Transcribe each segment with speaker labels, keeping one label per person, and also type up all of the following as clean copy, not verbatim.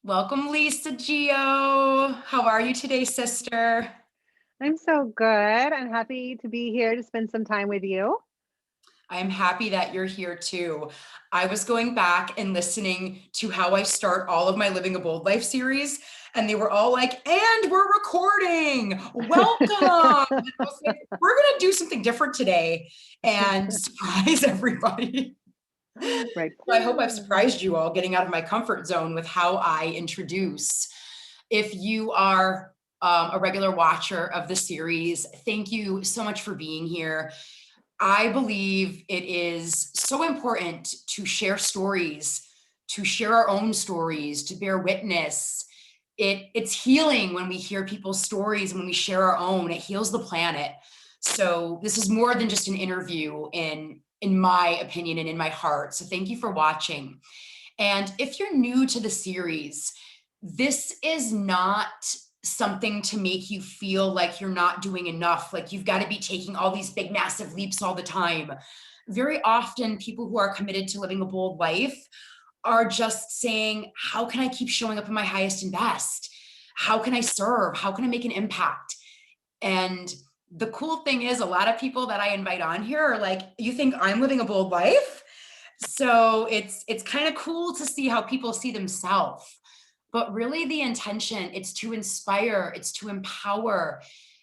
Speaker 1: Welcome, Lisa Gio. How are you today, sister?
Speaker 2: I'm so good. I'm happy to be here to spend some time with you.
Speaker 1: I am happy that you're here too. I was going back and listening to how I start all of my Living a Bold Life series, and they were all like, and we're recording. Welcome. And I was like, we're going to do something different today and surprise everybody.
Speaker 2: Right.
Speaker 1: So I hope I've surprised you all getting out of my comfort zone with how I introduce. If you are a regular watcher of the series, thank you so much for being here. I believe it is so important to share stories, to share our own stories, to bear witness. It's healing when we hear people's stories and when we share our own. It heals the planet. So this is more than just an interview in my opinion and in my heart. So thank you for watching. And if you're new to the series, this is not something to make you feel like you're not doing enough, like you've got to be taking all these big, massive leaps all the time. Very often, people who are committed to living a bold life are just saying, how can I keep showing up in my highest and best? How can I serve? How can I make an impact? And the cool thing is, a lot of people that I invite on here are like, you think I'm living a bold life? So it's kind of cool to see how people see themselves. But really the intention, it's to inspire, it's to empower,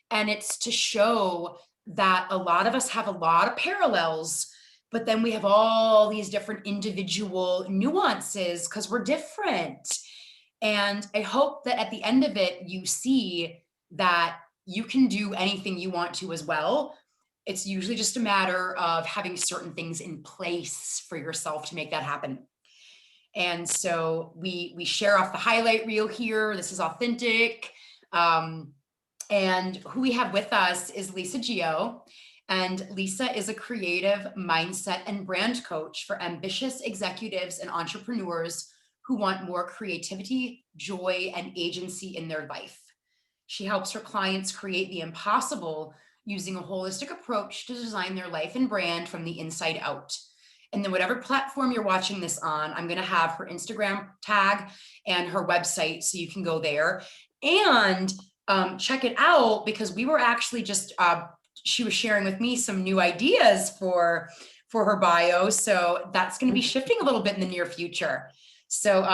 Speaker 1: and it's to show that a lot of us have a lot of parallels, but then we have all these different individual nuances because we're different. And I hope that at the end of it, you see that you can do anything you want to as well. It's usually just a matter of having certain things in place for yourself to make that happen. And so we share off the highlight reel here. This is authentic. Um, and who we have with us is Lisa Gio. And Lisa is a creative mindset and brand coach for ambitious executives and entrepreneurs who want more creativity, joy, and agency in their life. She helps her clients create the impossible using a holistic approach to design their life and brand from the inside out. And then whatever platform you're watching this on, I'm going to have her Instagram tag and her website so you can go there and check it out, because we were actually just she was sharing with me some new ideas for her bio, so that's going to be shifting a little bit in the near future. So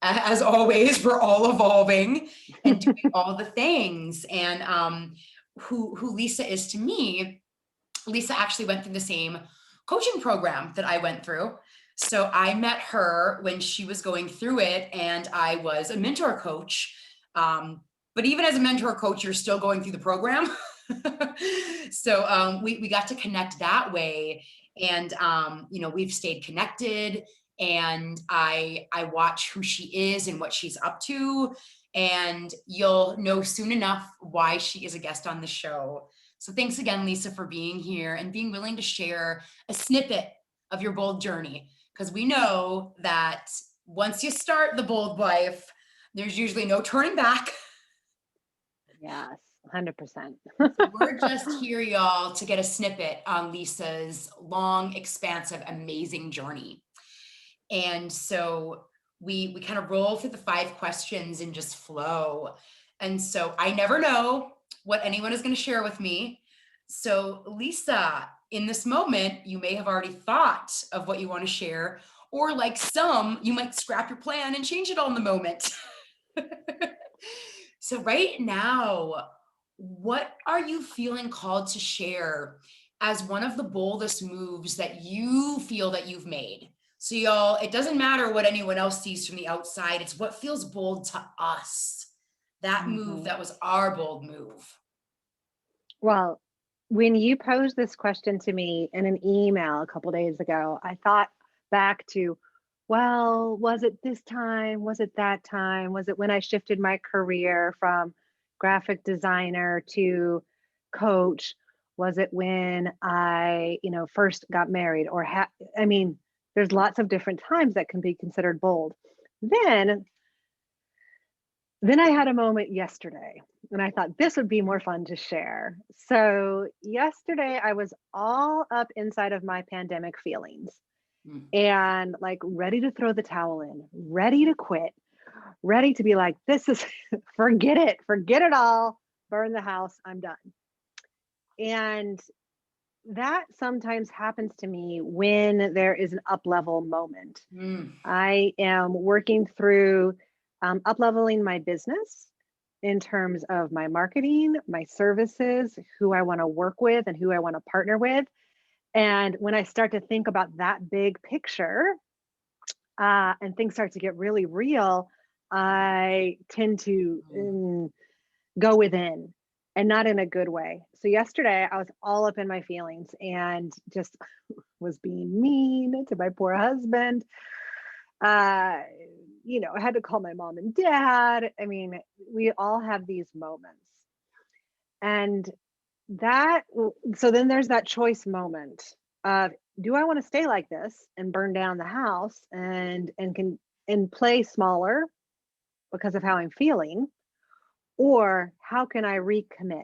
Speaker 1: as always, we're all evolving and doing all the things. And who Lisa is to me, Lisa actually went through the same coaching program that I went through. So I met her when she was going through it, and I was a mentor coach. But even as a mentor coach, you're still going through the program. So we got to connect that way. And, we've stayed connected, and I watch who she is and what she's up to. And you'll know soon enough why she is a guest on the show. So thanks again, Lisa, for being here and being willing to share a snippet of your bold journey. Because we know that once you start the bold life, there's usually no turning back.
Speaker 2: Yes, 100%.
Speaker 1: So we're just here, y'all, to get a snippet on Lisa's long, expansive, amazing journey. And so we kind of roll through the 5 questions and just flow. And so I never know what anyone is going to share with me. So Lisa, in this moment, you may have already thought of what you want to share, or like some, you might scrap your plan and change it all in the moment. So right now, what are you feeling called to share as one of the boldest moves that you feel that you've made? So y'all, it doesn't matter what anyone else sees from the outside. It's what feels bold to us. That move,
Speaker 2: Mhm.
Speaker 1: that was our bold move.
Speaker 2: Well, when you posed this question to me in an email a couple days ago, I thought back to, well, was it this time? Was it that time? Was it when I shifted my career from graphic designer to coach? Was it when I, first got married I mean, there's lots of different times that can be considered bold. Then then I had a moment yesterday, and I thought this would be more fun to share. So, yesterday I was all up inside of my pandemic feelings
Speaker 1: Mm.
Speaker 2: and like ready to throw the towel in, ready to quit, ready to be like, this is, forget it all, burn the house, I'm done. And that sometimes happens to me when there is an up level moment.
Speaker 1: Mm.
Speaker 2: I am working through up leveling my business in terms of my marketing, my services, who I want to work with and who I want to partner with. And when I start to think about that big picture, and things start to get really real, I tend to go within, and not in a good way. So yesterday I was all up in my feelings and just was being mean to my poor husband. Uh, I had to call my mom and dad. I mean, we all have these moments. And so then there's that choice moment of, do I want to stay like this and burn down the house and play smaller because of how I'm feeling, or how can I recommit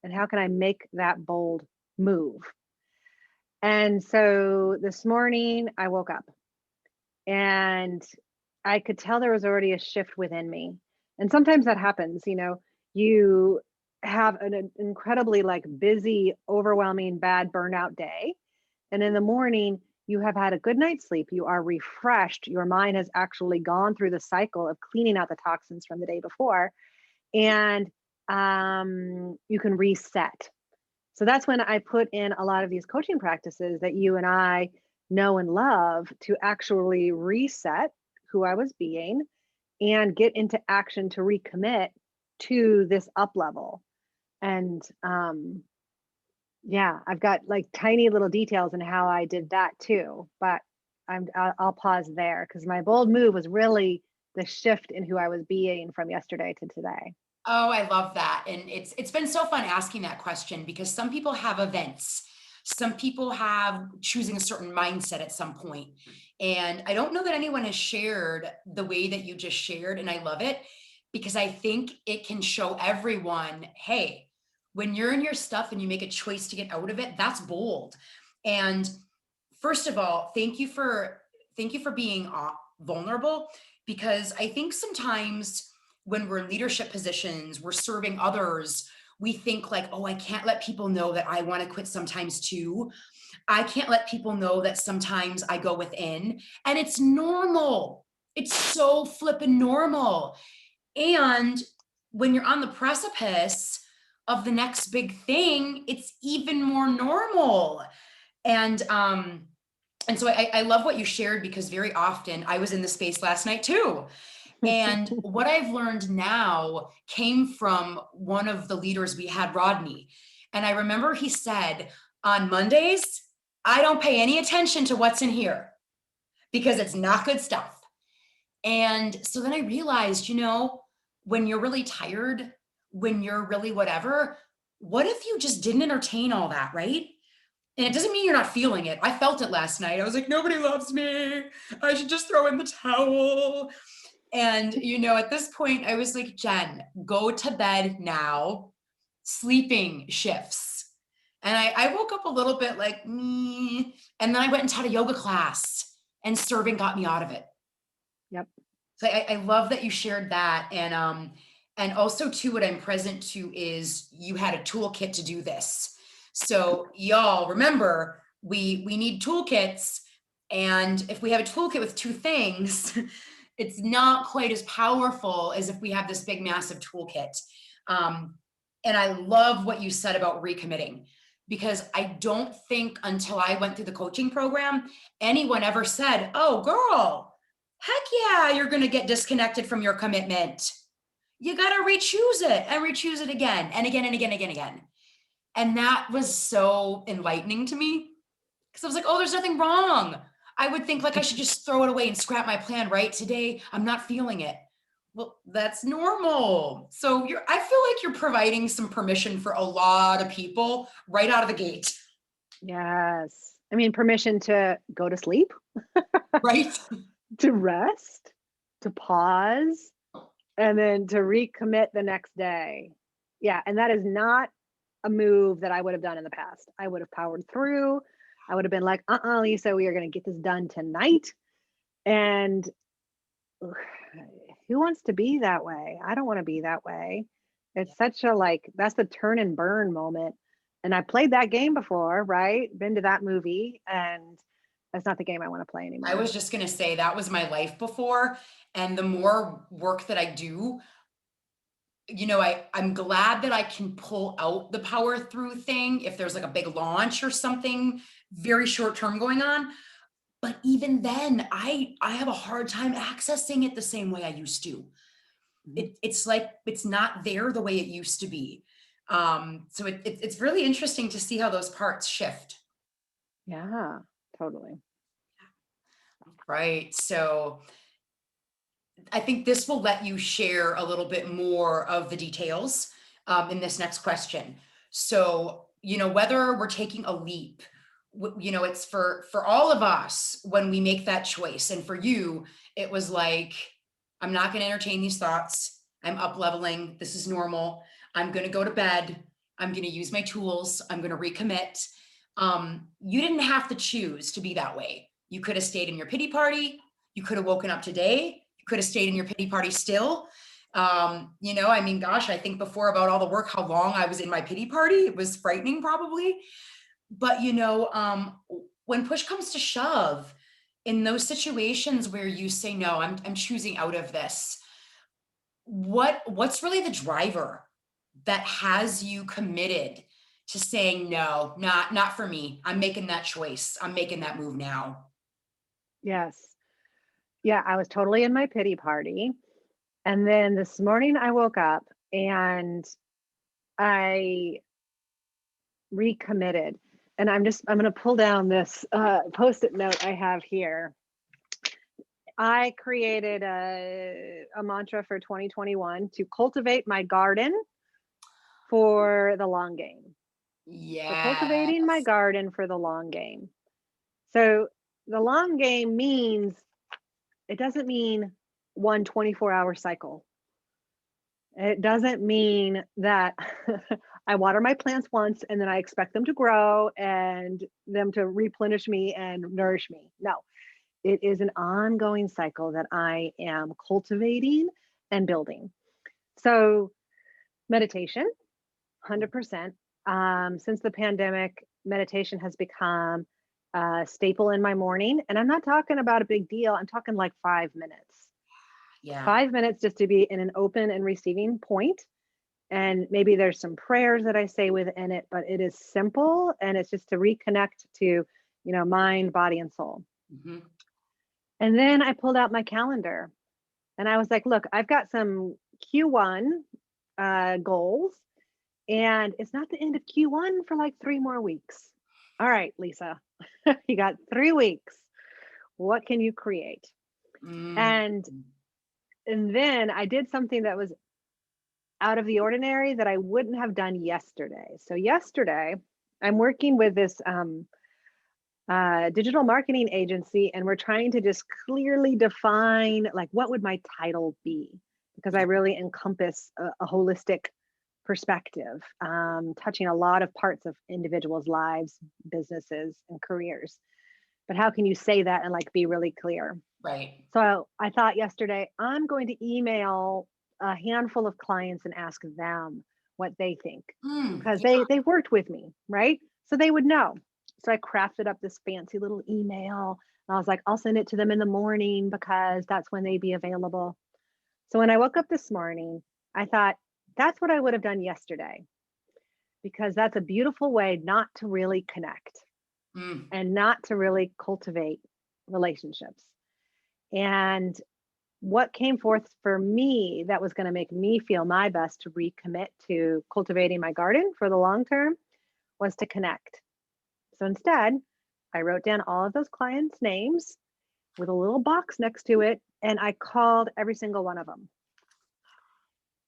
Speaker 2: and how can I make that bold move? And so this morning I woke up and I could tell there was already a shift within me. And sometimes that happens, you have an incredibly like busy, overwhelming, bad burnout day. And in the morning, you have had a good night's sleep. You are refreshed. Your mind has actually gone through the cycle of cleaning out the toxins from the day before. And you can reset. So that's when I put in a lot of these coaching practices that you and I know and love to actually reset who I was being and get into action to recommit to this up level. And yeah, I've got like tiny little details in how I did that too, but I'll pause there because my bold move was really the shift in who I was being from yesterday to today.
Speaker 1: Oh, I love that. And it's been so fun asking that question because some people have events. Some people have choosing a certain mindset at some point. And I don't know that anyone has shared the way that you just shared. And I love it because I think it can show everyone, hey, when you're in your stuff and you make a choice to get out of it, that's bold. And first of all, thank you for being vulnerable, because I think sometimes when we're in leadership positions, we're serving others, we think like, oh, I can't let people know that I want to quit sometimes too. I can't let people know that sometimes I go within, and it's normal. It's so flippin' normal. And when you're on the precipice of the next big thing, it's even more normal. And so I love what you shared, because very often I was in the space last night too. And what I've learned now came from one of the leaders we had, Rodney. And I remember he said, on Mondays, I don't pay any attention to what's in here because it's not good stuff. And so then I realized, when you're really tired, when you're really whatever, what if you just didn't entertain all that, right? And it doesn't mean you're not feeling it. I felt it last night. I was like, nobody loves me. I should just throw in the towel. And, at this point, I was like, Jen, go to bed now. Sleeping shifts. And I woke up a little bit like, me. And then I went and taught a yoga class, and serving got me out of it.
Speaker 2: Yep.
Speaker 1: So I love that you shared that. And also too, what I'm present to is you had a toolkit to do this. So y'all remember, we need toolkits. And if we have a toolkit with two things, it's not quite as powerful as if we have this big, massive toolkit. And I love what you said about recommitting, because I don't think until I went through the coaching program, anyone ever said, oh, girl, heck yeah, you're going to get disconnected from your commitment. You got to re-choose it and re-choose it again and again and again and again and again. And that was so enlightening to me, because I was like, oh, there's nothing wrong. I would think like I should just throw it away and scrap my plan, right? Today, I'm not feeling it. Well, that's normal. So I feel like you're providing some permission for a lot of people right out of the gate.
Speaker 2: Yes. I mean, permission to go to sleep,
Speaker 1: Right?
Speaker 2: to rest, to pause, and then to recommit the next day. Yeah. And that is not a move that I would have done in the past. I would have powered through. I would have been like, Lisa, we are going to get this done tonight. And who wants to be that way? I don't want to be that way.
Speaker 1: Yeah.
Speaker 2: It's such a like, that's the turn and burn moment. And I played that game before, right? Been to that movie, and that's not the game I want to play
Speaker 1: I
Speaker 2: anymore.
Speaker 1: was just gonna say that was my life before. And the more work that I do, I'm glad that I can pull out the power through thing if there's like a big launch or something very short term going on. But even then, I have a hard time accessing it the same way I used to.
Speaker 2: Mhm.
Speaker 1: It's like it's not there the way it used to be. So it's really interesting to see how those parts shift.
Speaker 2: Yeah, totally.
Speaker 1: Right. So I think this will let you share a little bit more of the details in this next question. So, whether we're taking a leap, it's for all of us when we make that choice. And for you, it was like, I'm not going to entertain these thoughts. I'm up leveling. This is normal. I'm going to go to bed. I'm going to use my tools. I'm going to recommit. You didn't have to choose to be that way. You could have stayed in your pity party. You could have woken up today. You could have stayed in your pity party still. I mean, gosh, I think before about all the work, how long I was in my pity party. It was frightening, probably. But when push comes to shove, in those situations where you say no, I'm choosing out of this. What's really the driver that has you committed to saying no, not for me. I'm making that choice. I'm making that move now.
Speaker 2: Yes. Yeah, I was totally in my pity party. And then this morning I woke up and I recommitted. And I'm going to pull down this post-it note I have here. I created a mantra for 2021 to cultivate my garden for the long game. So
Speaker 1: Yeah.
Speaker 2: cultivating my garden for the long game. So the long game means, it doesn't mean one 24-hour cycle. It doesn't mean that I water my plants once and then I expect them to grow and them to replenish me and nourish me. No, it is an ongoing cycle that I am cultivating and building. So, meditation, 100%. Since the pandemic, meditation has become a staple in my morning. And I'm not talking about a big deal, I'm talking like 5 minutes.
Speaker 1: Yeah.
Speaker 2: 5 minutes just to be in an open and receiving point. And maybe there's some prayers that I say within it, but it is simple and it's just to reconnect to, mind, body, and soul.
Speaker 1: Mhm.
Speaker 2: And then I pulled out my calendar and I was like, look, I've got some Q1 goals, and it's not the end of Q1 for like 3 more weeks. All right, Lisa, you got 3 weeks. What can you create?
Speaker 1: Mm.
Speaker 2: And and then I did something that was out of the ordinary that I wouldn't have done yesterday. So yesterday, I'm working with this digital marketing agency, and we're trying to just clearly define like what would my title be, because I
Speaker 1: Yeah.
Speaker 2: really encompass a holistic perspective, touching a lot of parts of individuals' lives, businesses, and careers. But how can you say that and like be really clear?
Speaker 1: Right.
Speaker 2: So I thought yesterday, I'm going to email a handful of clients and ask them what they think, because
Speaker 1: Yeah.
Speaker 2: they've worked with me, right? So they would know. So I crafted up this fancy little email. And I was like, I'll send it to them in the morning because that's when they'd be available. So when I woke up this morning, I thought that's what I would have done yesterday, because that's a beautiful way not to really connect
Speaker 1: Mm.
Speaker 2: and not to really cultivate relationships. And what came forth for me that was going to make me feel my best to recommit to cultivating my garden for the long term was to connect. So instead, I wrote down all of those clients' names with a little box next to it, and I called every single one of them.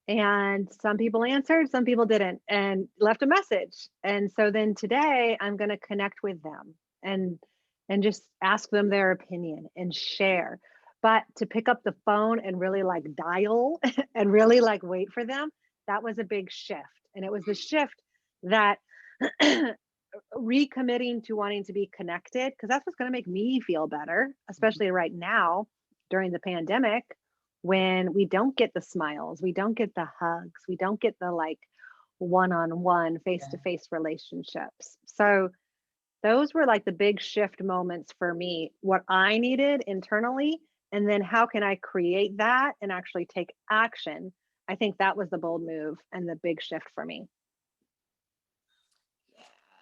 Speaker 2: And some people answered, some people didn't, and left a message. And so then today I'm going to connect with them and just ask them their opinion and share. But to pick up the phone and really like dial and really like wait for them, that was a big shift. And it was the shift that recommitting to wanting to be connected, because that's what's going to make me feel better, especially right now during the pandemic. when we don't get the smiles, we don't get the hugs, we don't get the like one-on-one,
Speaker 1: Yeah.
Speaker 2: face-to-face relationships. So those were like the big shift moments for me, what I needed internally, and then how can I create that and actually take action? I think that was the bold move and the big shift for me.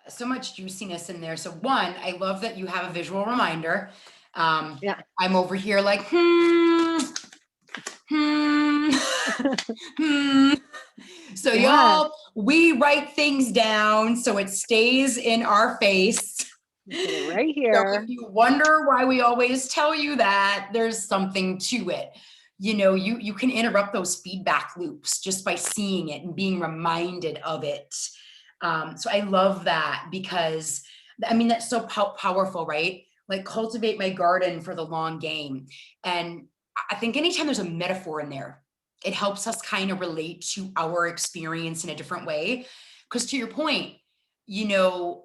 Speaker 1: So much juiciness in there. So one, I love that you have a visual reminder.
Speaker 2: Yeah.
Speaker 1: I'm over here like, hmm, hmm. So
Speaker 2: Yeah.
Speaker 1: y'all, we write things down so it stays in our face.
Speaker 2: Put it right
Speaker 1: So if
Speaker 2: here.
Speaker 1: you wonder why we always tell you that, there's something to it. You can interrupt those feedback loops just by seeing it and being reminded of it. So I love that because I mean that's so powerful, right? Like cultivate my garden for the long game. And I think anytime there's a metaphor in there, it helps us kind of relate to our experience in a different way. Because to your point, you know,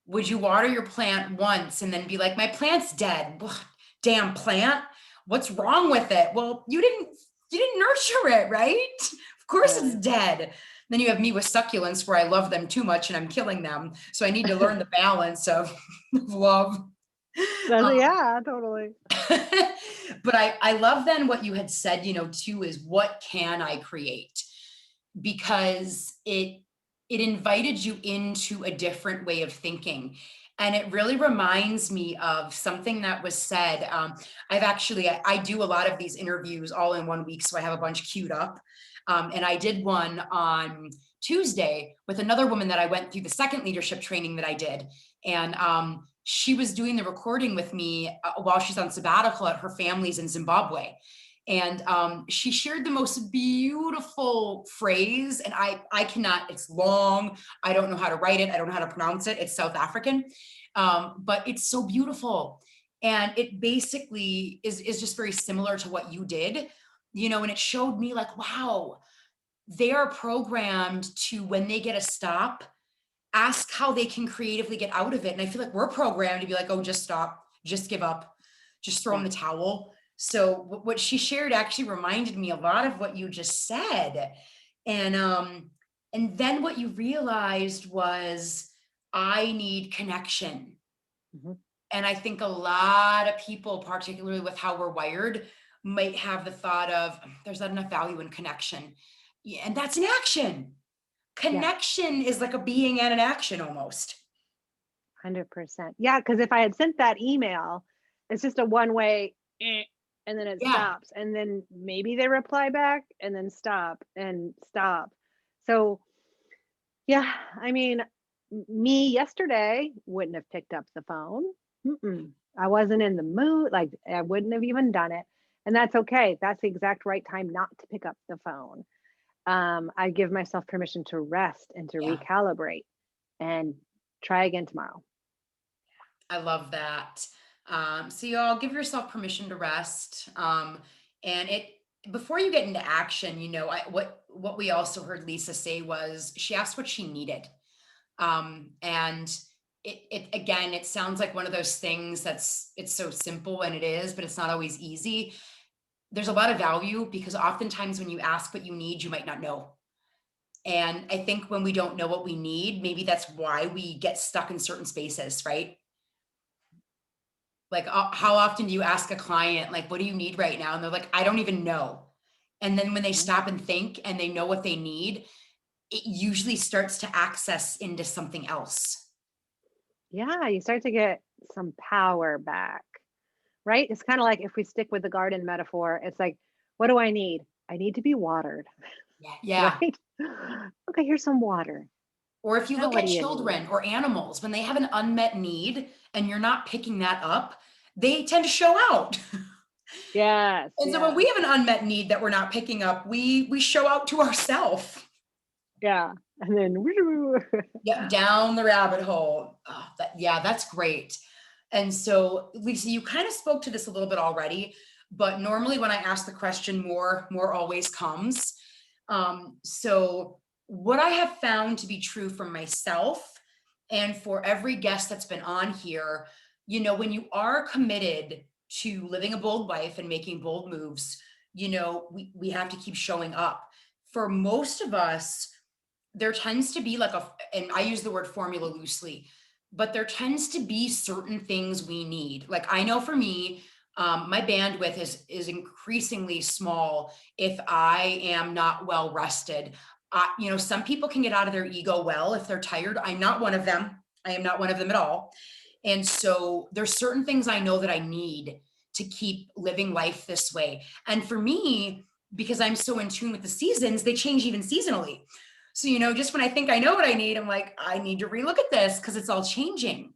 Speaker 1: would you water your plant once and then be like, my plant's dead? Ugh, damn plant. What's wrong with it? Well, you didn't nurture it, right? Of course
Speaker 2: Yeah.
Speaker 1: it's dead. Then you have me with succulents where I love them too much and I'm killing them. So I need to learn the balance of love.
Speaker 2: Yeah, totally.
Speaker 1: But I love then what you had said, too, is what can I create? Because it invited you into a different way of thinking. And it really reminds me of something that was said. I do a lot of these interviews all in 1 week, so I have a bunch queued up. And I did one on Tuesday with another woman that I went through the second leadership training that I did. And she was doing the recording with me while she's on sabbatical at her family's in Zimbabwe. And she shared the most beautiful phrase, and I cannot, it's long, I don't know how to write it, I don't know how to pronounce it, it's South African, but it's so beautiful. And it basically is just very similar to what you did, and it showed me like, wow, they are programmed to, when they get a stop, ask how they can creatively get out of it. And I feel like we're programmed to be like, oh, just stop, just give up, just throw in
Speaker 2: Yeah.
Speaker 1: the towel. So what she shared actually reminded me a lot of what you just said. And then what you realized was I need connection.
Speaker 2: Mhm.
Speaker 1: And I think a lot of people, particularly with how we're wired, might have the thought of there's not enough value in connection. Yeah, and that's an action.
Speaker 2: Yeah.
Speaker 1: Connection is like a being and an action almost.
Speaker 2: 100%. Yeah, because if I had sent that email, it's just a one way, and then it
Speaker 1: Yeah.
Speaker 2: stops. And then maybe they reply back and then stop and stop. So, yeah, I mean, me yesterday wouldn't have picked up the phone. Mm-mm. I wasn't in the mood. Like, I wouldn't have even done it. And that's okay. That's the exact right time not to pick up the phone. I give myself permission to rest and to
Speaker 1: Yeah.
Speaker 2: recalibrate and try again tomorrow.
Speaker 1: I love that. So y'all give yourself permission to rest. And it before you get into action, what we also heard Lisa say was she asked what she needed. And it again, it sounds like one of those things it's so simple and it is, but it's not always easy. There's a lot of value because oftentimes when you ask what you need, you might not know. And I think when we don't know what we need, maybe that's why we get stuck in certain spaces, right? Like, how often do you ask a client, like, what do you need right now? And they're like, I don't even know. And then when they
Speaker 2: Mhm.
Speaker 1: stop and think and they know what they need, it usually starts to access into something else.
Speaker 2: Yeah, you start to get some power back, right? It's kind of like if we stick with the garden metaphor, it's like, what do I need? I need to be watered,
Speaker 1: Yeah. Yeah.
Speaker 2: right? Okay, here's some water.
Speaker 1: Or if you
Speaker 2: Now,
Speaker 1: look
Speaker 2: what
Speaker 1: at
Speaker 2: do you need?
Speaker 1: children or animals, when they have an unmet need and you're not picking that up, they tend to show out.
Speaker 2: Yes,
Speaker 1: And so when
Speaker 2: yes,
Speaker 1: we have an unmet need that we're not picking up, we show out to ourselves.
Speaker 2: yeah. And then,
Speaker 1: Yep, down the rabbit hole. Oh, yeah, that's great. And so, Lisa, you kind of spoke to this a little bit already, but normally when I ask the question, more always comes. So, what I have found to be true for myself and for every guest that's been on here, when you are committed to living a bold life and making bold moves, we have to keep showing up. For most of us, there tends to be like and I use the word formula loosely, but there tends to be certain things we need. Like I know for me, my bandwidth is increasingly small if I am not well rested. Some people can get out of their ego well if they're tired. I'm not one of them. I am not one of them at all. And so there's certain things I know that I need to keep living life this way. And for me, because I'm so in tune with the seasons, they change even seasonally. So, just when I think I know what I need, I'm like, I need to relook at this because it's all changing.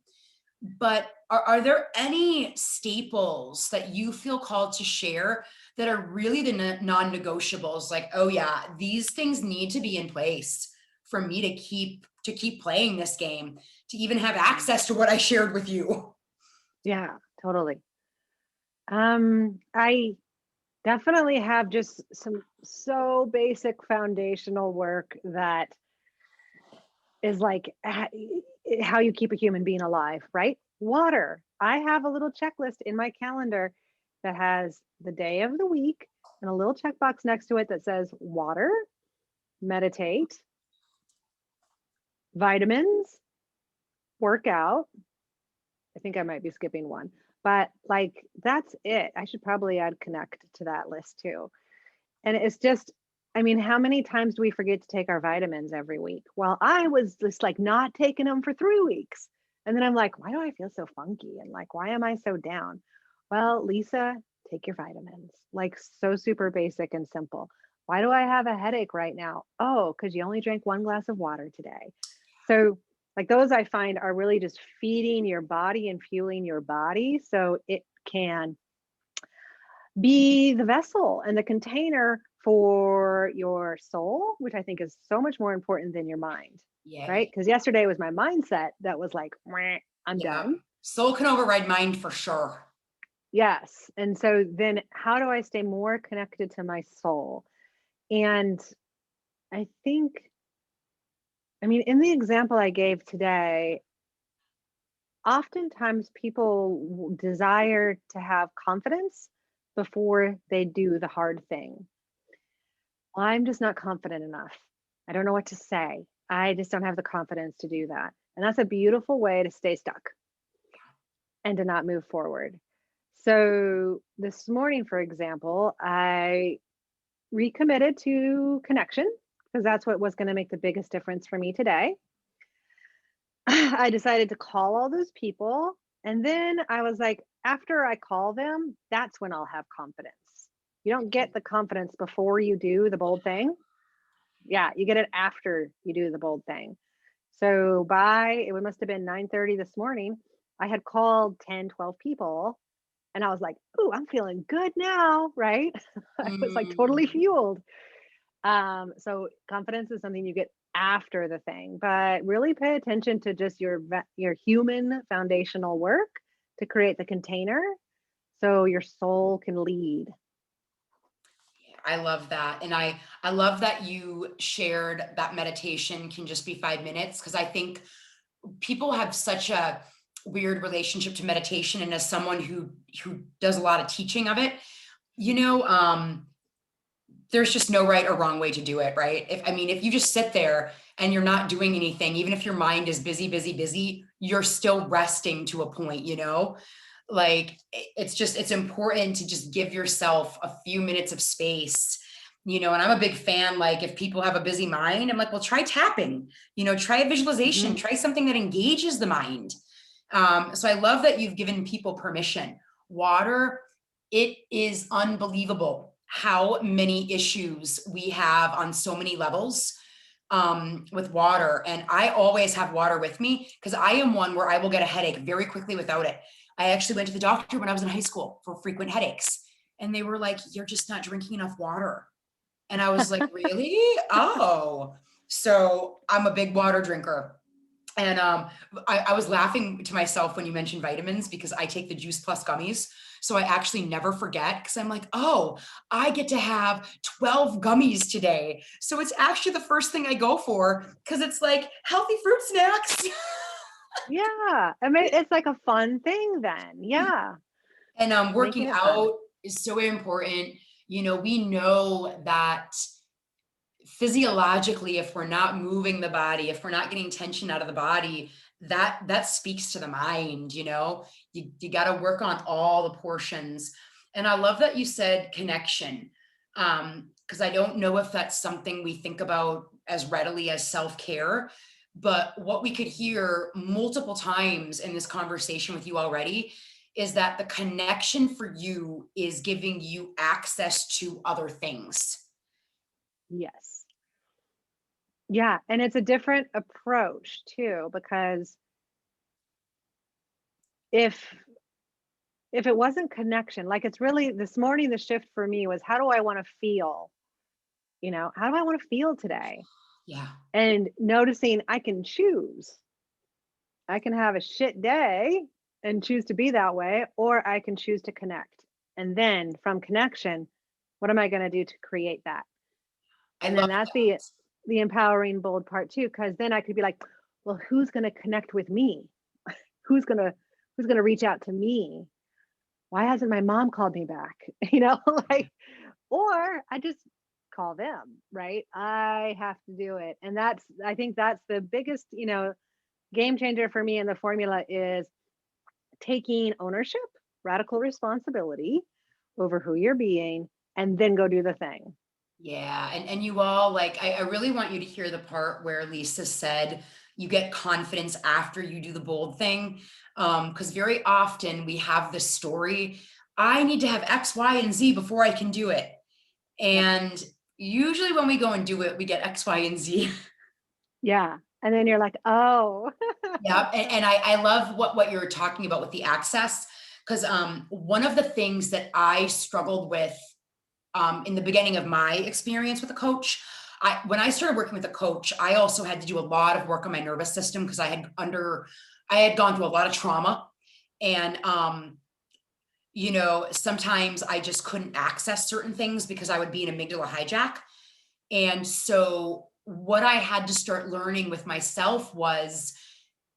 Speaker 1: But are there any staples that you feel called to share that are really the non-negotiables? Like, oh yeah, these things need to be in place for me to keep playing this game, to even have access to what I shared with you.
Speaker 2: Yeah, totally. I definitely have just some so basic foundational work that is like how you keep a human being alive, right? Water. I have a little checklist in my calendar that has the day of the week and a little checkbox next to it that says water, meditate, vitamins, workout. I think I might be skipping one, but like that's it. I should probably add connect to that list too. And it's just, I mean, how many times do we forget to take our vitamins every week? Well, I was just like not taking them for 3 weeks. And then I'm like, why do I feel so funky? And like, why am I so down? Well, Lisa, take your vitamins. Like, so super basic and simple. Why do I have a headache right now? Oh, because you only drank 1 glass of water today. So, like, those I find are really just feeding your body and fueling your body so it can be the vessel and the container for your soul, which I think is so much more important than your mind,
Speaker 1: Yeah.
Speaker 2: right? Because yesterday was my mindset that was like, "Meh, I'm
Speaker 1: Yeah.
Speaker 2: done."
Speaker 1: Soul can override mind for sure.
Speaker 2: Yes. And so then how do I stay more connected to my soul? And I think, I mean, in the example I gave today, oftentimes people desire to have confidence before they do the hard thing. I'm just not confident enough. I don't know what to say. I just don't have the confidence to do that. And that's a beautiful way to stay stuck and to not move forward. So this morning, for example, I recommitted to connection because that's what was going to make the biggest difference for me today. I decided to call all those people. And then I was like, after I call them, that's when I'll have confidence. You don't get the confidence before you do the bold thing. Yeah, you get it after you do the bold thing. So by it must have been 9:30 this morning, I had called 10, 12 people and I was like, "Ooh, I'm feeling good now," right? I was like totally
Speaker 1: Mm.
Speaker 2: fueled. So confidence is something you get after the thing, but really pay attention to just your human foundational work to create the container so your soul can lead.
Speaker 1: I love that. And I love that you shared that meditation can just be 5 minutes because I think people have such a weird relationship to meditation. And as someone who does a lot of teaching of it, you know, there's just no right or wrong way to do it, right? If you just sit there and you're not doing anything, even if your mind is busy, busy, busy, you're still resting to a point, like it's important to just give yourself a few minutes of space. And I'm a big fan, like if people have a busy mind, I'm like, well, try tapping, try a visualization,
Speaker 2: Mhm.
Speaker 1: try something that engages the mind. So I love that you've given people permission. Water, it is unbelievable how many issues we have on so many levels with water. And I always have water with me because I am one where I will get a headache very quickly without it. I actually went to the doctor when I was in high school for frequent headaches. And they were like, you're just not drinking enough water. And I was like, really? Oh, so I'm a big water drinker. And I was laughing to myself when you mentioned vitamins because I take the Juice Plus gummies. So I actually never forget because I'm like, oh, I get to have 12 gummies today. So it's actually the first thing I go for because it's like healthy fruit snacks.
Speaker 2: Yeah, I mean, it's like a fun thing then. Yeah,
Speaker 1: And
Speaker 2: making
Speaker 1: working
Speaker 2: it fun.
Speaker 1: out is so important. We know that physiologically, if we're not moving the body, if we're not getting tension out of the body, that speaks to the mind. You got to work on all the portions. And I love that you said connection, because I don't know if that's something we think about as readily as self-care. But what we could hear multiple times in this conversation with you already is that the connection for you is giving you access to other things.
Speaker 2: Yes. Yeah. And it's a different approach too, because if it wasn't connection, like it's really this morning, the shift for me was how do I want to feel? How do I want to feel today?
Speaker 1: Yeah.
Speaker 2: And noticing I can choose. I can have a shit day and choose to be that way, or I can choose to connect. And then from connection, what am I going to do to create that?
Speaker 1: I
Speaker 2: And
Speaker 1: love
Speaker 2: then that's the empowering bold part too, because then I could be like, well, who's going to connect with me? Who's going to reach out to me? Why hasn't my mom called me back? Like, or I just call them, right? I have to do it. And I think that's the biggest, game changer for me in the formula is taking ownership, radical responsibility over who you're being, and then go do the thing.
Speaker 1: Yeah. And you all, like, I really want you to hear the part where Lisa said you get confidence after you do the bold thing. Because very often we have this story, I need to have X, Y, and Z before I can do it.
Speaker 2: Yep.
Speaker 1: And usually when we go and do it, we get X, Y, and Z.
Speaker 2: Yeah. And then you're like, oh.
Speaker 1: Yeah. And I love what you're talking about with the access. Because one of the things that I struggled with in the beginning of my experience with a coach, when I started working with a coach, I also had to do a lot of work on my nervous system because I had gone through a lot of trauma. And sometimes I just couldn't access certain things because I would be in amygdala hijack. And so what I had to start learning with myself was,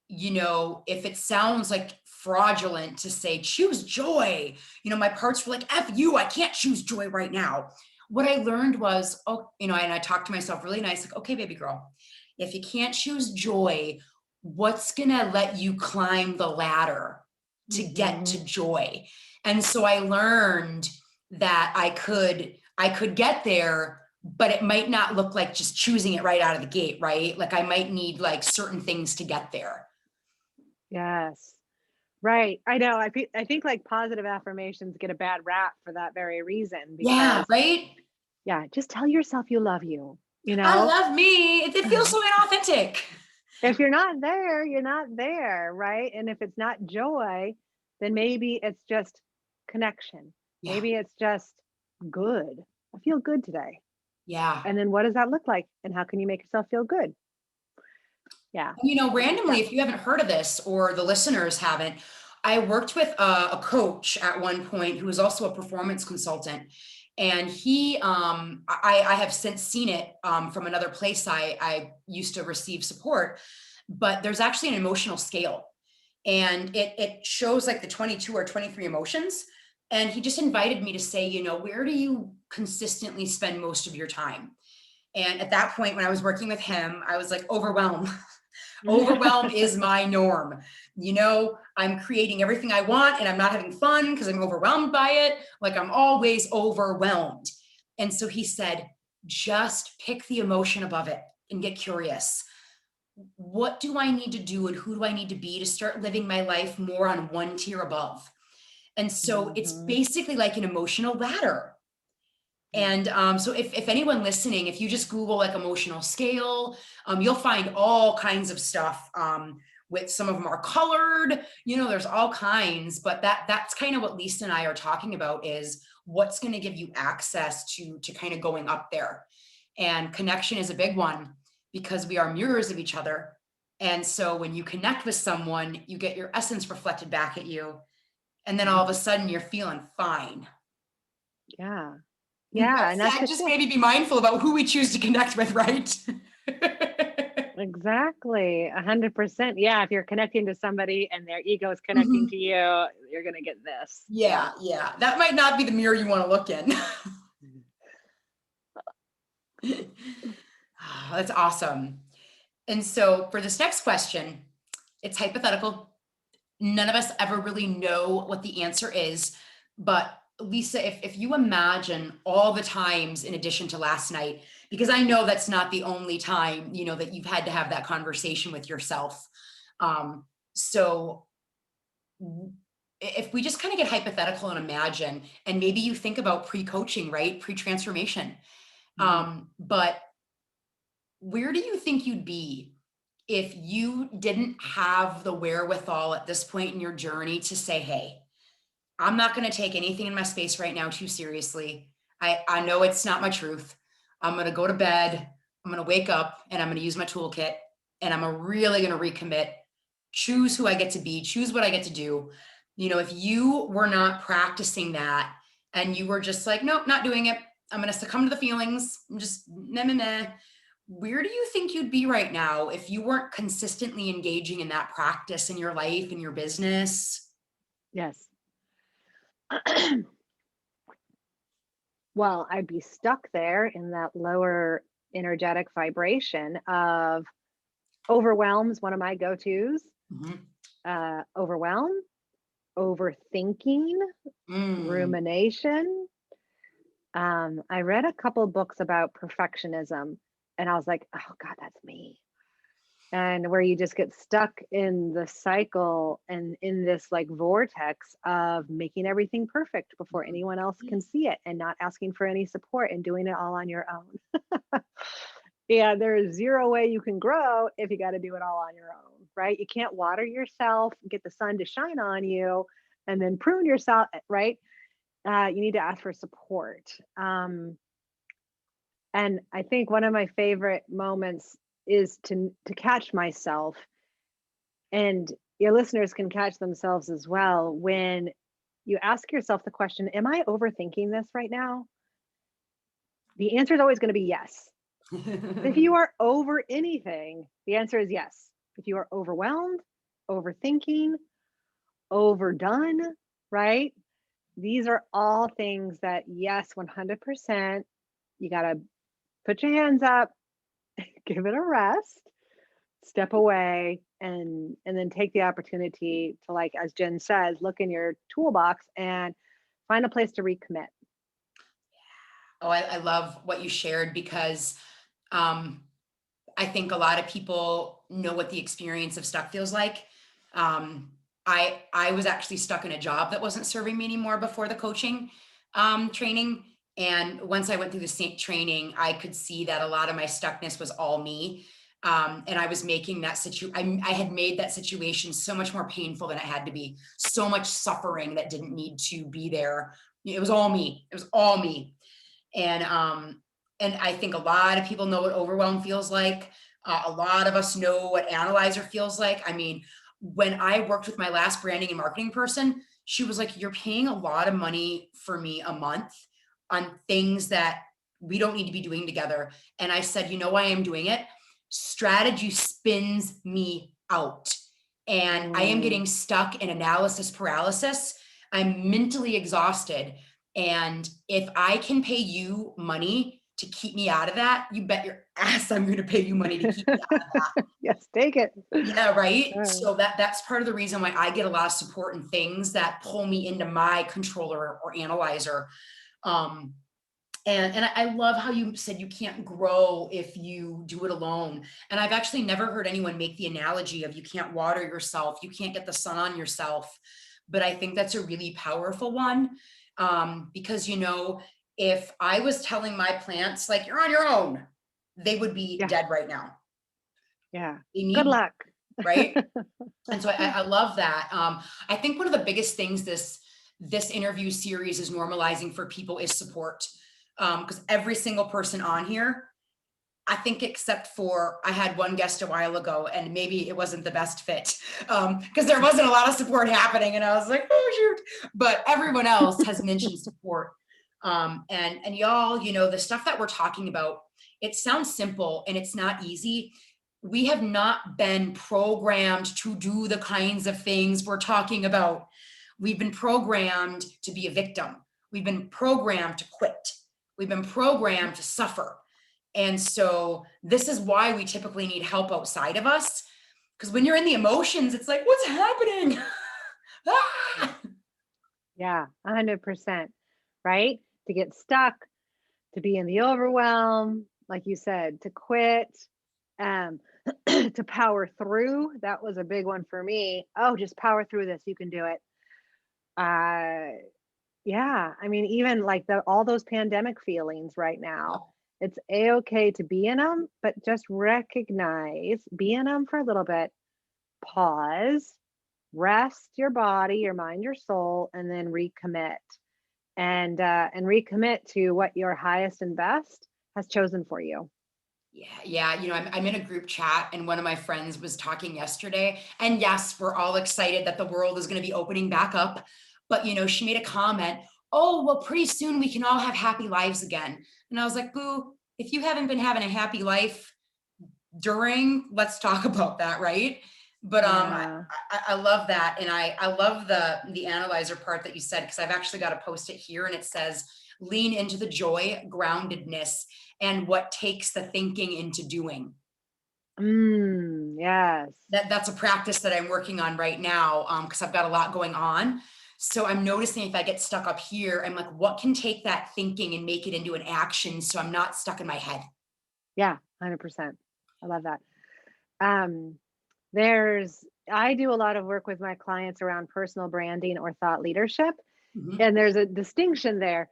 Speaker 1: if it sounds like fraudulent to say, choose joy, my parts were like, F you, I can't choose joy right now. What I learned was, and I talked to myself really nice, like, okay, baby girl, if you can't choose joy, what's going to let you climb the ladder to get to joy? And so I learned that I could get there, but it might not look like just choosing it right out of the gate, right? Like I might need like certain things to get there.
Speaker 2: Yes. Right. I know. I think like positive affirmations get a bad rap for that very reason
Speaker 1: Yeah,
Speaker 2: because
Speaker 1: right?
Speaker 2: yeah, just tell yourself you love you,
Speaker 1: I love me. It feels so inauthentic.
Speaker 2: If you're not there, you're not there, right? And if it's not joy, then maybe it's just connection.
Speaker 1: Yeah.
Speaker 2: Maybe it's just good. I feel good today.
Speaker 1: Yeah.
Speaker 2: And then what does that look like? And how can you make yourself feel good? Yeah.
Speaker 1: Randomly,
Speaker 2: Yeah.
Speaker 1: if you haven't heard of this or the listeners haven't, I worked with a coach at one point who was also a performance consultant. And I have since seen it from another place I used to receive support, but there's actually an emotional scale. And it shows like the 22 or 23 emotions. And he just invited me to say, where do you consistently spend most of your time? And at that point, when I was working with him, I was like, overwhelmed. Overwhelm is my norm. I'm creating everything I want and I'm not having fun because I'm overwhelmed by it. Like I'm always overwhelmed. And so he said, just pick the emotion above it and get curious. What do I need to do and who do I need to be to start living my life more on one tier above? And so it's basically like an emotional ladder. And so if anyone listening, if you just Google like emotional scale, you'll find all kinds of stuff. With some of them are colored, there's all kinds, but that's kind of what Lisa and I are talking about is what's going to give you access to kind of going up there. And connection is a big one because we are mirrors of each other. And so when you connect with someone, you get your essence reflected back at you. And then all of a sudden you're feeling fine.
Speaker 2: Yeah. Yeah. And that's the
Speaker 1: just
Speaker 2: shift.
Speaker 1: maybe be mindful about who we choose to connect with, right?
Speaker 2: Exactly. 100%. Yeah. If you're connecting to somebody and their ego is connecting to you, you're going to get this.
Speaker 1: Yeah. That might not be the mirror you want to look in. Ah, that's awesome. And so for this next question, it's hypothetical. None of us ever really know what the answer is. But Lisa, if you imagine all the times in addition to last night, because I know that's not the only time, that you've had to have that conversation with yourself. So if we just kind of get hypothetical and imagine, and maybe you think about pre-coaching, right? Pre-transformation.
Speaker 2: Mhm.
Speaker 1: But where do you think you'd be if you didn't have the wherewithal at this point in your journey to say, hey, I'm not going to take anything in my space right now too seriously. I know it's not my truth. I'm going to go to bed. I'm going to wake up and I'm going to use my toolkit and I'm really going to recommit, choose who I get to be, choose what I get to do. If you were not practicing that and you were just like, nope, not doing it. I'm going to succumb to the feelings. I'm just meh, meh, meh. Where do you think you'd be right now if you weren't consistently engaging in that practice in your life, in your business?
Speaker 2: Yes. Well, I'd be stuck there in that lower energetic vibration of overwhelms, one of my go-tos.
Speaker 1: Mhm.
Speaker 2: Overwhelm, overthinking,
Speaker 1: Mm.
Speaker 2: rumination. I read a couple books about perfectionism and I was like, oh God, that's me. And where you just get stuck in the cycle and in this like vortex of making everything perfect before anyone else can see it and not asking for any support and doing it all on your own. Yeah, there is zero way you can grow if you got to do it all on your own, right? You can't water yourself, get the sun to shine on you, and then prune yourself, right? You need to ask for support. And I think one of my favorite moments is to catch myself, and your listeners can catch themselves as well when you ask yourself the question, am I overthinking this right now? The answer is always going to be yes. If you are over anything, the answer is yes. If you are overwhelmed, overthinking, overdone, right? These are all things that, yes, 100%, you got to put your hands up, give it a rest, step away, and then take the opportunity to, like as Jen says, look in your toolbox and find a place to recommit.
Speaker 1: Oh, I love what you shared because um, I think a lot of people know what the experience of stuck feels like. Um, I was actually stuck in a job that wasn't serving me anymore before the coaching training. And once I went through the same training, I could see that a lot of my stuckness was all me. And I was making that I had made that situation so much more painful than it had to be, so much suffering that didn't need to be there. It was all me. It was all me. And I think a lot of people know what overwhelm feels like. A lot of us know what analyzer feels like. I mean, when I worked with my last branding and marketing person, she was like, you're paying a lot of money for me a month on things that we don't need to be doing together. And I said, you know why I'm doing it? Strategy spins me out. And I am
Speaker 2: Mm,
Speaker 1: getting stuck in analysis paralysis. I'm mentally exhausted. And if I can pay you money to keep me out of that, you bet your ass I'm going to pay you money to keep me out of that.
Speaker 2: yes, take it.
Speaker 1: Yeah, right.
Speaker 2: Uh,
Speaker 1: So that's part of the reason why I get a lot of support and things that pull me into my controller or analyzer. Um, and I love how you said you can't grow if you do it alone. And I've actually never heard anyone make the analogy of you can't water yourself, you can't get the sun on yourself. But I think that's a really powerful one. Because if I was telling my plants like you're on your own, they would be
Speaker 2: yeah,
Speaker 1: dead right now.
Speaker 2: yeah.
Speaker 1: They
Speaker 2: Good
Speaker 1: need,
Speaker 2: luck.
Speaker 1: right? And so I love that. I think one of the biggest things this interview series is normalizing for people is support. Because every single person on here, I think except for I had one guest a while ago and maybe it wasn't the best fit because there wasn't a lot of support happening and I was like, oh shoot. But everyone else has mentioned support. And y'all, the stuff that we're talking about, it sounds simple and it's not easy. We have not been programmed to do the kinds of things we're talking about. We've been programmed to be a victim. We've been programmed to quit. We've been programmed to suffer. And so this is why we typically need help outside of us. Because when you're in the emotions, it's like, what's happening? Ah!
Speaker 2: Yeah, 100%, right? To get stuck, to be in the overwhelm, like you said, to quit, um, to power through. That was a big one for me. Oh, just power through this. You can do it. Uh, yeah, I mean, even like all those pandemic feelings right now, it's a-okay to be in them, but just recognize, be in them for a little bit, pause, rest your body, your mind, your soul, and then recommit. And recommit to what your highest and best has chosen for you.
Speaker 1: Yeah, yeah. I'm in a group chat and one of my friends was talking yesterday. And yes, we're all excited that the world is going to be opening back up. But, she made a comment, oh, well, pretty soon we can all have happy lives again. And I was like, boo, if you haven't been having a happy life let's talk about that, right? But
Speaker 2: Yeah.
Speaker 1: I love that. And I love the analyzer part that you said, because I've actually got to post it here and it says, lean into the joy, groundedness, and what takes the thinking into doing.
Speaker 2: Yes.
Speaker 1: That's a practice that I'm working on right now, because I've got a lot going on. So I'm noticing if I get stuck up here, I'm like, what can take that thinking and make it into an action so I'm not stuck in my head?
Speaker 2: Yeah, 100%. I love that. Um, I do a lot of work with my clients around personal branding or thought leadership,
Speaker 1: Mhm.
Speaker 2: and there's a distinction there.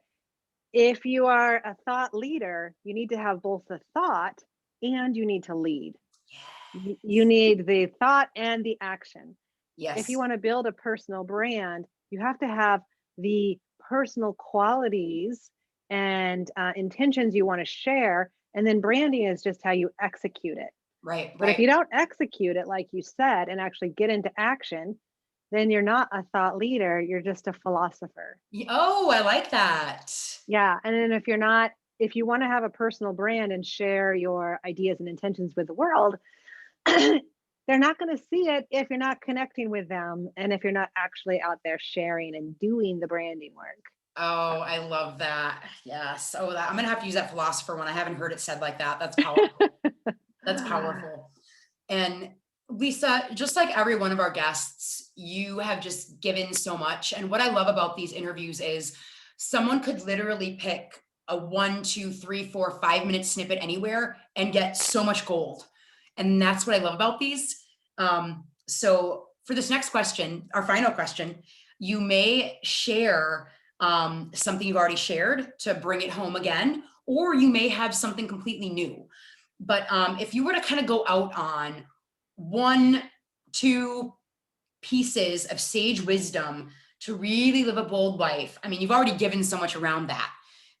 Speaker 2: If you are a thought leader, you need to have both the thought and you need to lead. You need the thought and the action. If you
Speaker 1: Yes.
Speaker 2: want to build a personal brand, you have to have the personal qualities and intentions you want to share. And then branding is just how you execute it.
Speaker 1: Right,
Speaker 2: But if you
Speaker 1: right.
Speaker 2: don't execute it, like you said, and actually get into action, then you're not a thought leader. You're just a philosopher.
Speaker 1: Oh, I like that.
Speaker 2: Yeah. And then if you want to have a personal brand and share your ideas and intentions with the world, they're not going to see it if you're not connecting with them and if you're not actually out there sharing and doing the branding work.
Speaker 1: Oh, I love that. Yes. Oh, I'm gonna have to use that philosopher one. I haven't heard it said like that. That's powerful. That's powerful. And Lisa, just like every one of our guests, you have just given so much. And what I love about these interviews is someone could literally pick a 1, 2, 3, 4, 5 minute snippet anywhere and get so much gold. And that's what I love about these. So for this next question, our final question, you may share something you've already shared to bring it home again, or you may have something completely new. But if you were to kind of go out on 1, 2 pieces of sage wisdom to really live a bold life, I mean, you've already given so much around that.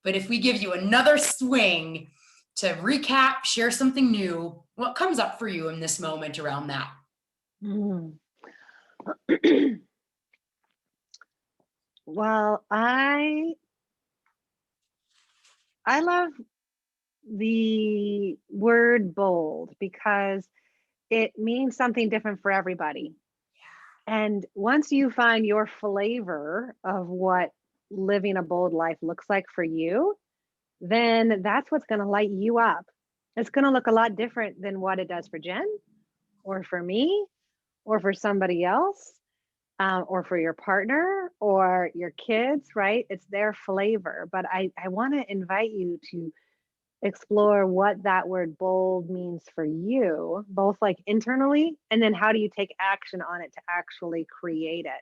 Speaker 1: But if we give you another swing to recap, share something new, what comes up for you in this moment around that?
Speaker 2: Mm. Well, I love the word bold because it means something different for everybody. And once you find your flavor of what living a bold life looks like for you, then that's what's going to light you up. It's going to look a lot different than what it does for Jen or for me or for somebody else, or for your partner or your kids, right? It's their flavor. But I want to invite you to explore what that word bold means for you, both like internally, and then how do you take action on it to actually create it.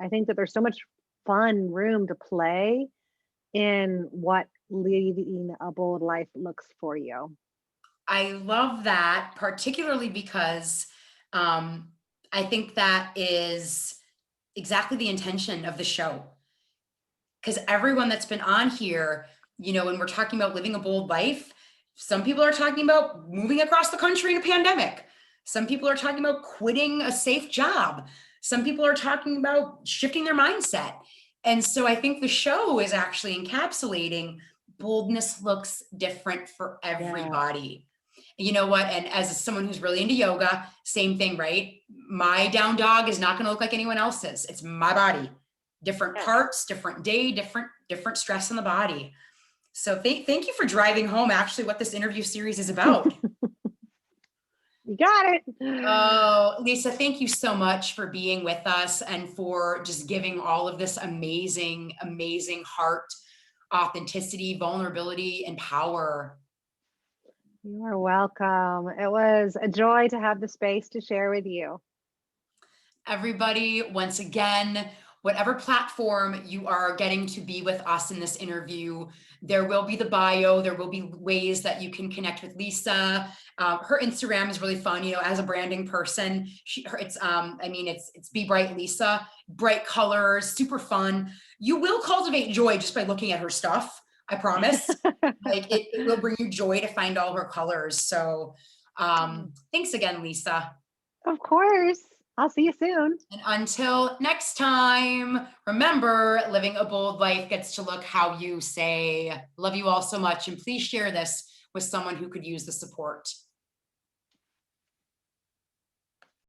Speaker 2: I think that there's so much fun room to play in what leading a bold life looks for you.
Speaker 1: I love that, particularly because um, I think that is exactly the intention of the show. Because everyone that's been on here, when we're talking about living a bold life, some people are talking about moving across the country in a pandemic. Some people are talking about quitting a safe job. Some people are talking about shifting their mindset. And so I think the show is actually encapsulating boldness looks different for
Speaker 2: Yeah.
Speaker 1: everybody. You know what? And as someone who's really into yoga, same thing, right? My down dog is not going to look like anyone else's. It's my body, different
Speaker 2: Yes.
Speaker 1: parts, different day, different stress in the body. So thank you for driving home actually what this interview series is about.
Speaker 2: You got it.
Speaker 1: Oh, Lisa, thank you so much for being with us and for just giving all of this amazing, amazing heart, authenticity, vulnerability, and power.
Speaker 2: You are welcome. It was a joy to have the space to share with you.
Speaker 1: Everybody, once again, whatever platform you are getting to be with us in this interview, there will be the bio. There will be ways that you can connect with Lisa. Her Instagram is really fun. You know, as a branding person, it's Be Bright Lisa, bright colors, super fun. You will cultivate joy just by looking at her stuff. I promise. Like it will bring you joy to find all her colors. So thanks again, Lisa.
Speaker 2: Of course. I'll see you soon.
Speaker 1: And until next time, remember, living a bold life gets to look how you say. Love you all so much. And please share this with someone who could use the support.